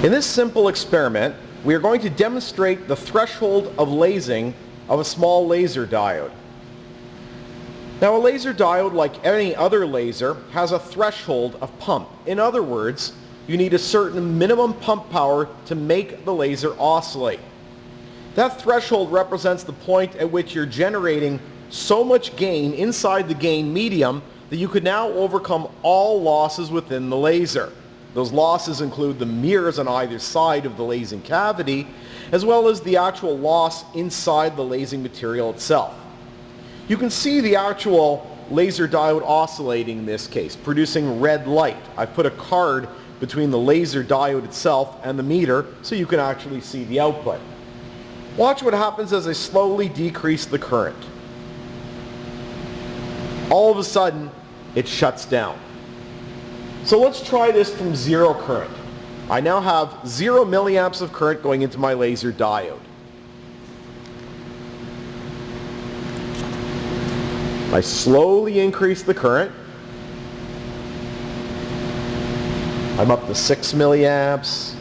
In this simple experiment, we are going to demonstrate the threshold of lasing of a small laser diode. Now, a laser diode, like any other laser, has a threshold of pump. In other words, you need a certain minimum pump power to make the laser oscillate. That threshold represents the point at which you're generating so much gain inside the gain medium that you could now overcome all losses within the laser. Those losses include the mirrors on either side of the lasing cavity, as well as the actual loss inside the lasing material itself. You can see the actual laser diode oscillating in this case, producing red light. I've put a card between the laser diode itself and the meter so you can actually see the output. Watch what happens as I slowly decrease the current. All of a sudden, it shuts down. So let's try this from zero current. I now have 0 milliamps of current going into my laser diode. I slowly increase the current. I'm up to 6 milliamps.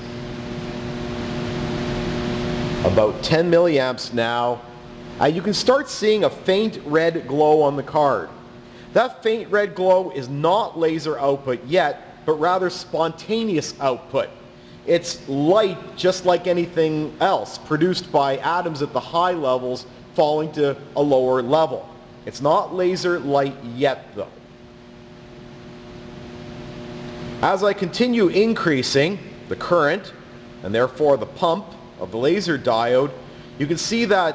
About 10 milliamps now. You can start seeing a faint red glow on the card. That faint red glow is not laser output yet, but rather spontaneous output. It's light just like anything else, produced by atoms at the high levels falling to a lower level. It's not laser light yet, though. As I continue increasing the current, and therefore the pump of the laser diode, you can see that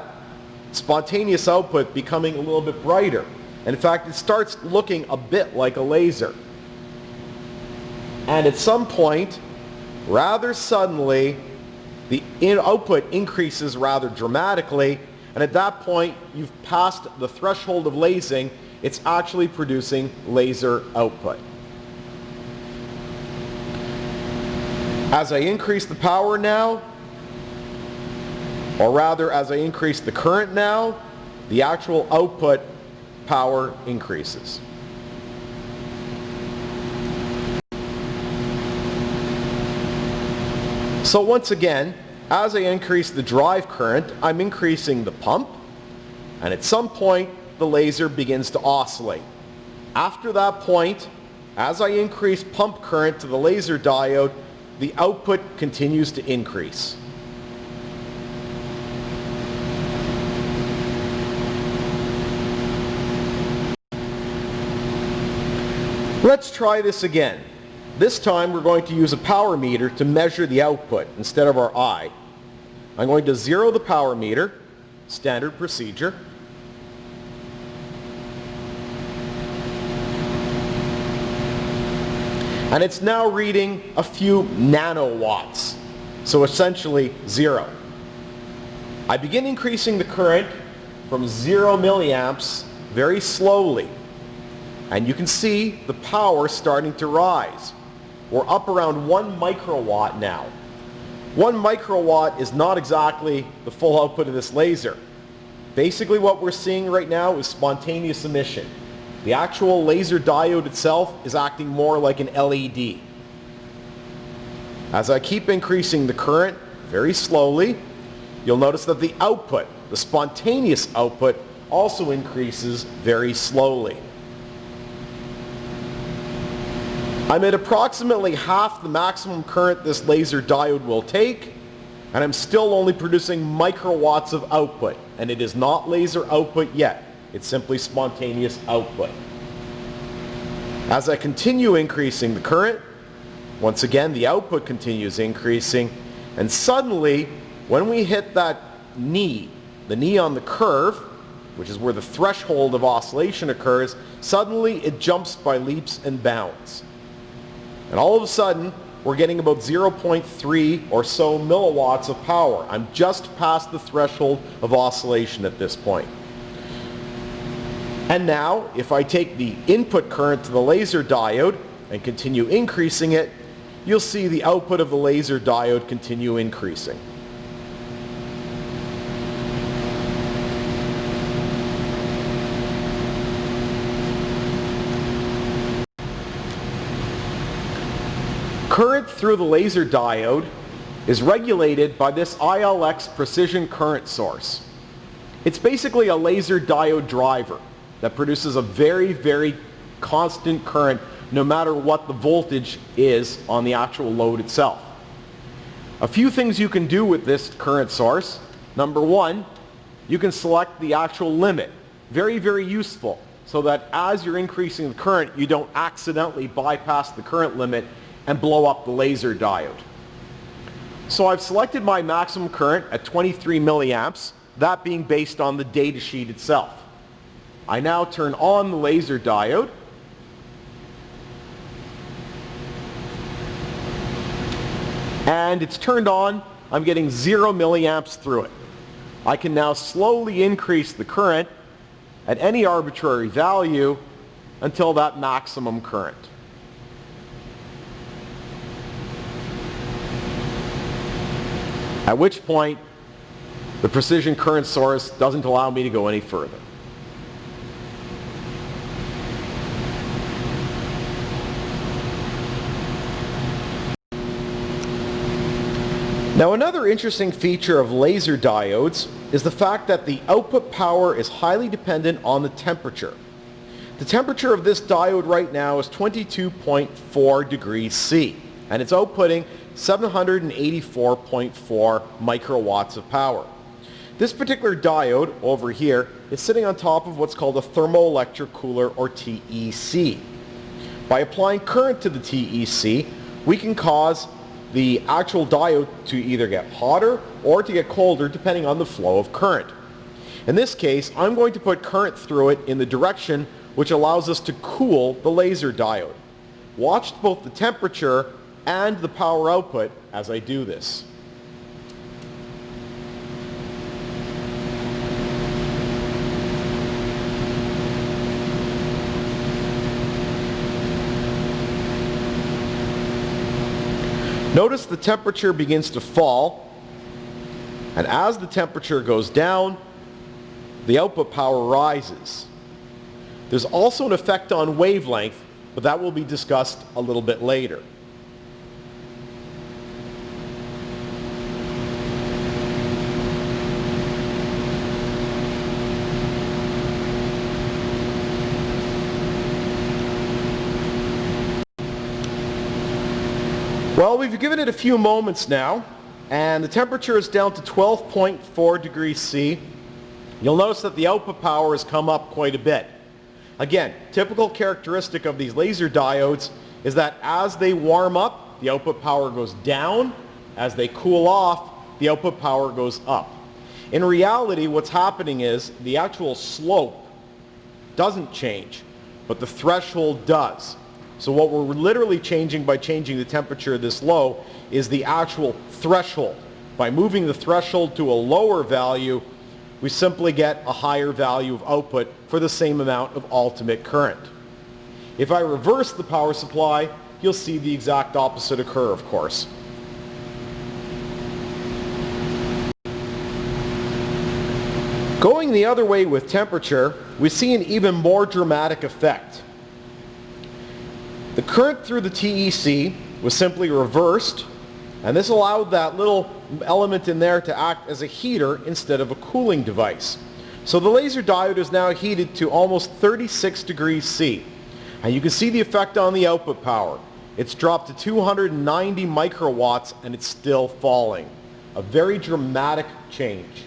spontaneous output becoming a little bit brighter. And in fact, it starts looking a bit like a laser. And at some point, rather suddenly, the output increases rather dramatically, and at that point, you've passed the threshold of lasing. It's actually producing laser output. As I increase the power now, or rather as I increase the current now, the actual output power increases. So once again, as I increase the drive current, I'm increasing the pump, and at some point the laser begins to oscillate. After that point, as I increase pump current to the laser diode, the output continues to increase. Let's try this again. This time we're going to use a power meter to measure the output instead of our eye. I'm going to zero the power meter, standard procedure. And it's now reading a few nanowatts, so essentially zero. I begin increasing the current from 0 milliamps very slowly. And you can see the power starting to rise. We're up around 1 microwatt now. 1 microwatt is not exactly the full output of this laser. Basically what we're seeing right now is spontaneous emission. The actual laser diode itself is acting more like an LED. As I keep increasing the current very slowly, you'll notice that the output, the spontaneous output, also increases very slowly. I'm at approximately half the maximum current this laser diode will take, and I'm still only producing microwatts of output, and it is not laser output yet. It's simply spontaneous output. As I continue increasing the current, once again the output continues increasing, and suddenly when we hit that knee, the knee on the curve, which is where the threshold of oscillation occurs, suddenly it jumps by leaps and bounds. And all of a sudden, we're getting about 0.3 or so milliwatts of power. I'm just past the threshold of oscillation at this point. And now, if I take the input current to the laser diode and continue increasing it, you'll see the output of the laser diode continue increasing. Current through the laser diode is regulated by this ILX precision current source. It's basically a laser diode driver that produces a very constant current no matter what the voltage is on the actual load itself. A few things you can do with this current source. Number one, you can select the actual limit. Very useful, so that as you're increasing the current, you don't accidentally bypass the current limit and blow up the laser diode. So I've selected my maximum current at 23 milliamps, that being based on the data sheet itself. I now turn on the laser diode, and it's turned on. I'm getting 0 milliamps through it. I can now slowly increase the current at any arbitrary value until that maximum current. At which point the precision current source doesn't allow me to go any further. Now, another interesting feature of laser diodes is the fact that the output power is highly dependent on the temperature. The temperature of this diode right now is 22.4 degrees C, and it's outputting 784.4 microwatts of power. This particular diode over here is sitting on top of what's called a thermoelectric cooler, or TEC. By applying current to the TEC, we can cause the actual diode to either get hotter or to get colder depending on the flow of current. In this case, I'm going to put current through it in the direction which allows us to cool the laser diode. Watch both the temperature and the power output as I do this. Notice the temperature begins to fall, and as the temperature goes down, the output power rises. There's also an effect on wavelength, but that will be discussed a little bit later. Well, we've given it a few moments now, and the temperature is down to 12.4 degrees C. You'll notice that the output power has come up quite a bit. Again, typical characteristic of these laser diodes is that as they warm up, the output power goes down. As they cool off, the output power goes up. In reality, what's happening is the actual slope doesn't change, but the threshold does. So what we're literally changing by changing the temperature this low is the actual threshold. By moving the threshold to a lower value, we simply get a higher value of output for the same amount of ultimate current. If I reverse the power supply, you'll see the exact opposite occur, of course. Going the other way with temperature, we see an even more dramatic effect. The current through the TEC was simply reversed, and this allowed that little element in there to act as a heater instead of a cooling device. So the laser diode is now heated to almost 36 degrees C. And you can see the effect on the output power. It's dropped to 290 microwatts, and it's still falling. A very dramatic change.